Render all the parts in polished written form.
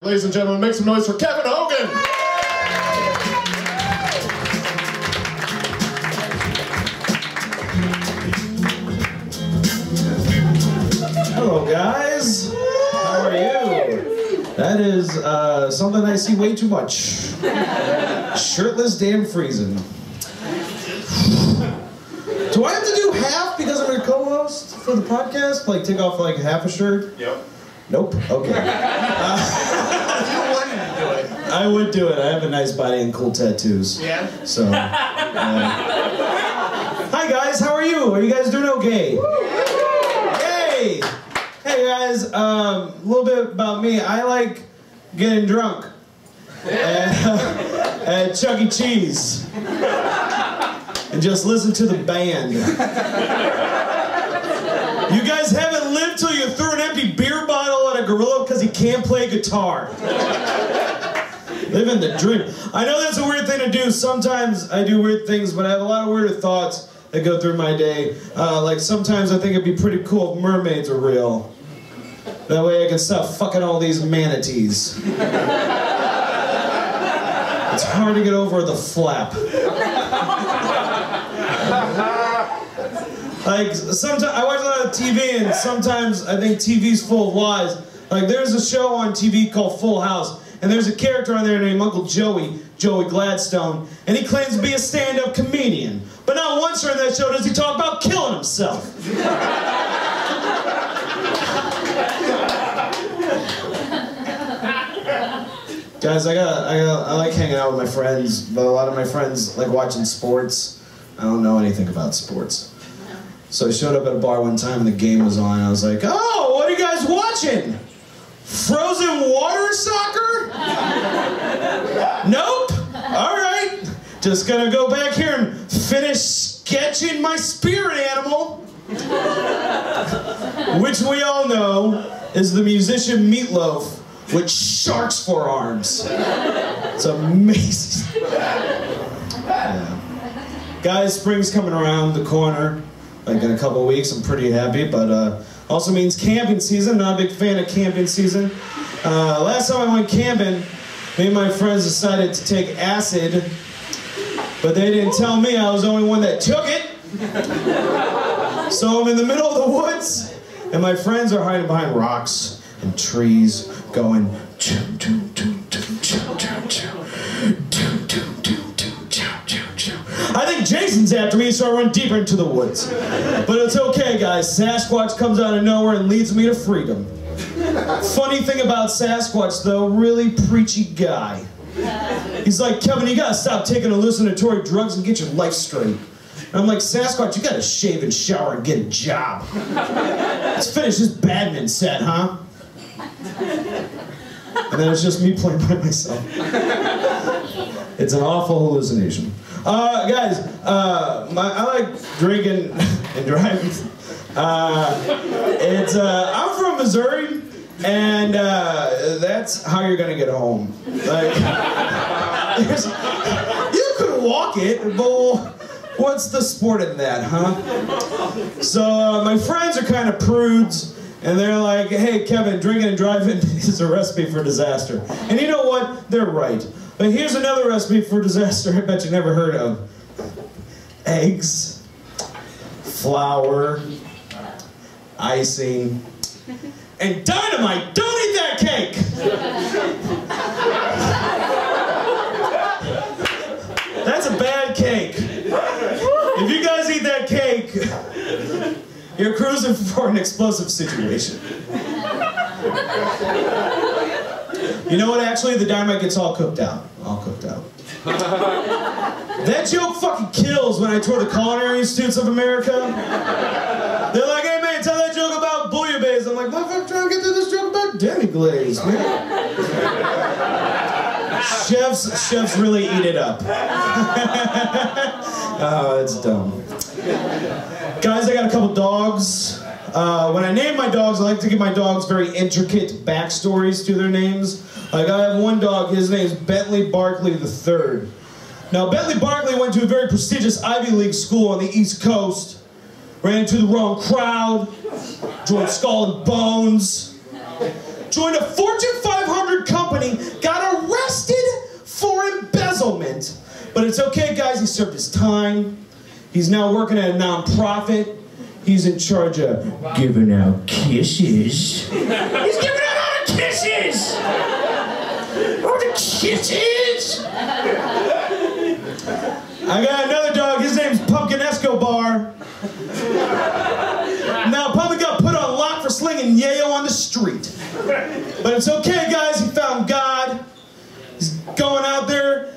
Ladies and gentlemen, make some noise for Kevin Hogan! Hello guys, how are you? That is something I see way too much. Shirtless damn freezing. Do I have to do half because I'm your co-host for the podcast? Like take off like half a shirt? Yep. Nope. Okay. You wanted to do it. I would do it. I have a nice body and cool tattoos. Yeah? So. Hi guys, how are you? Are you guys doing okay? Yay! Hey guys, a little bit about me. I like getting drunk at Chuck E. Cheese and just listen to the band. You guys haven't lived till you threw an empty beer bottle at a gorilla because he can't play guitar. Living the dream. I know that's a weird thing to do. Sometimes I do weird things, but I have a lot of weird thoughts that go through my day. Like sometimes I think it'd be pretty cool if mermaids were real. That way I can stop fucking all these manatees. It's hard to get over the flap. Like, sometimes, I watch a lot of TV and sometimes I think TV's full of lies. Like, there's a show on TV called Full House, and there's a character on there named Uncle Joey Gladstone, and he claims to be a stand-up comedian. But not once during that show does he talk about killing himself. Guys, I like hanging out with my friends, but a lot of my friends like watching sports. I don't know anything about sports. So I showed up at a bar one time and the game was on, and I was like, oh, what are you guys watching? Frozen water soccer? Nope. All right. Just gonna go back here and finish sketching my spirit animal. Which we all know is the musician Meatloaf with shark's forearms. It's amazing. Yeah. Guys, spring's coming around the corner. Like in a couple of weeks, I'm pretty happy, but also means camping season. Not a big fan of camping season. Last time I went camping, me and my friends decided to take acid, but they didn't tell me I was the only one that took it. So I'm in the middle of the woods, and my friends are hiding behind rocks and trees, going choo choo choo choo choo choo choo. I think Jason's after me, so I run deeper into the woods. But it's okay, guys. Sasquatch comes out of nowhere and leads me to freedom. Funny thing about Sasquatch, though, really preachy guy. He's like, Kevin, you gotta stop taking hallucinatory drugs and get your life straight. And I'm like, Sasquatch, you gotta shave and shower and get a job. Let's finish this badminton set, huh? And then it's just me playing by myself. It's an awful hallucination. Guys, I like drinking and driving. I'm from Missouri, and that's how you're gonna get home. Like, you could walk it, but what's the sport in that, huh? So my friends are kind of prudes, and they're like, hey, Kevin, drinking and driving is a recipe for disaster. And you know what? They're right. But here's another recipe for disaster I bet you never heard of. Eggs, flour, icing, and dynamite. Don't eat that cake! That's a bad cake. If you guys eat that cake, you're cruising for an explosive situation. You know what, actually, the dynamite gets all cooked out. All cooked out. That joke fucking kills when I tour the Culinary Institutes of America. They're like, hey man, tell that joke about bouillabaisse. I'm like, motherfucker, trying to get to this joke about demi-glaze, man. Chefs really eat it up. Oh, it's dumb. Guys, I got a couple dogs. When I name my dogs, I like to give my dogs very intricate backstories to their names. Like, I have one dog, his name's Bentley Barkley III. Now, Bentley Barkley went to a very prestigious Ivy League school on the East Coast, ran into the wrong crowd, joined Skull and Bones, joined a Fortune 500 Beer Company got arrested for embezzlement. But it's okay, guys, he served his time. He's now working at a non-profit. He's in charge of giving out kisses. He's giving out all the kisses! All the kisses! I got another dog, his name's Pumpkin Escobar. Now, Pumpkin got put on lock for slinging yayo on the street. But it's okay, guys, he found God. He's going out there,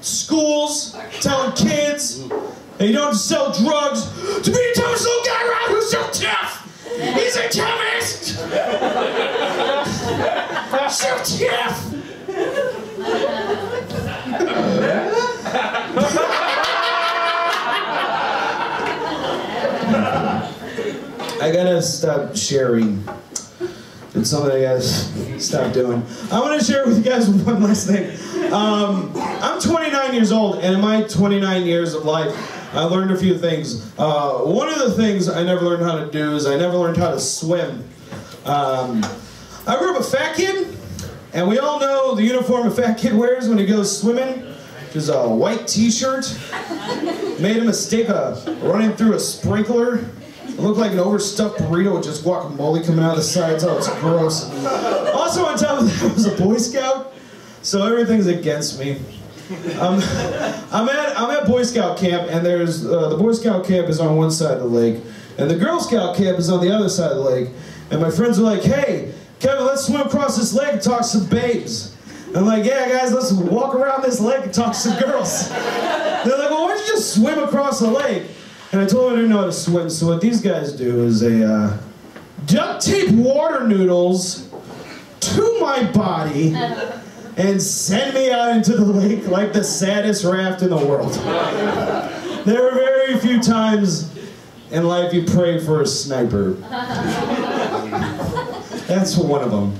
schools, telling kids, and you don't have to sell drugs to be the toughest little guy around who's so tough. He's a chemist. So tough. I gotta stop sharing. It's something I gotta stop doing. I want to share with you guys one last thing. I'm 29 years old, and in my 29 years of life, I learned a few things. One of the things I never learned how to do is I never learned how to swim. I grew up a fat kid, and we all know the uniform a fat kid wears when he goes swimming. Is a white t-shirt. Made a mistake of running through a sprinkler. It looked like an overstuffed burrito with just guacamole coming out of the sides. Oh, it's gross. Also on top of that, I was a Boy Scout, so everything's against me. I'm at Boy Scout camp, and there's the Boy Scout camp is on one side of the lake, and the Girl Scout camp is on the other side of the lake. And my friends are like, "Hey, Kevin, let's swim across this lake and talk to some babes." And I'm like, "Yeah, guys, let's walk around this lake and talk to some girls." They're like, "Well, why don't you just swim across the lake?" And I told them I didn't know how to swim, so what these guys do is they duct tape water noodles to my body and send me out into the lake like the saddest raft in the world. There are very few times in life you pray for a sniper. That's one of them.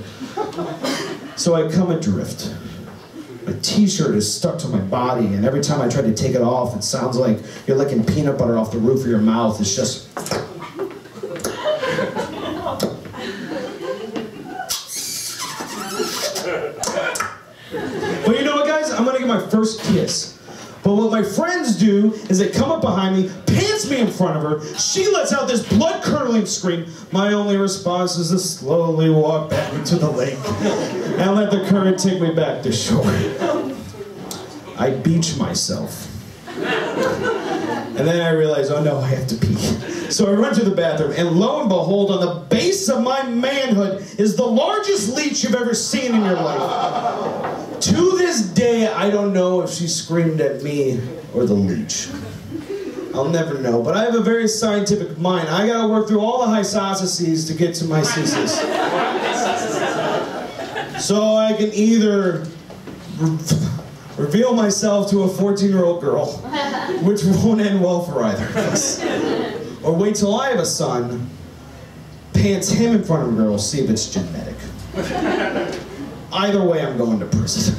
So I come adrift. My t-shirt is stuck to my body, and every time I try to take it off, it sounds like you're licking peanut butter off the roof of your mouth. It's just... But you know what, guys? I'm gonna get my first kiss. But what my friends do is they come up behind me, pants me in front of her, she lets out this blood-curdling scream. My only response is to slowly walk back into the lake and let the current take me back to shore. I beach myself. And then I realize, oh no, I have to pee. So I run to the bathroom, and lo and behold, on the base of my manhood is the largest leech you've ever seen in your life. To this day, I don't know if she screamed at me or the leech. I'll never know, but I have a very scientific mind. I gotta work through all the hypotheses to get to my thesis. So I can either reveal myself to a 14-year-old girl, which won't end well for either of us, or wait till I have a son, pants him in front of a girl, see if it's genetic. Either way, I'm going to prison.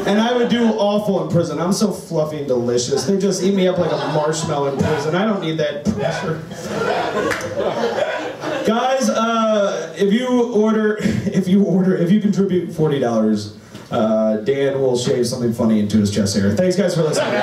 And I would do awful in prison. I'm so fluffy and delicious. They just eat me up like a marshmallow in prison. I don't need that pressure. Guys, if you contribute $40, Dan will shave something funny into his chest hair. Thanks, guys, for listening.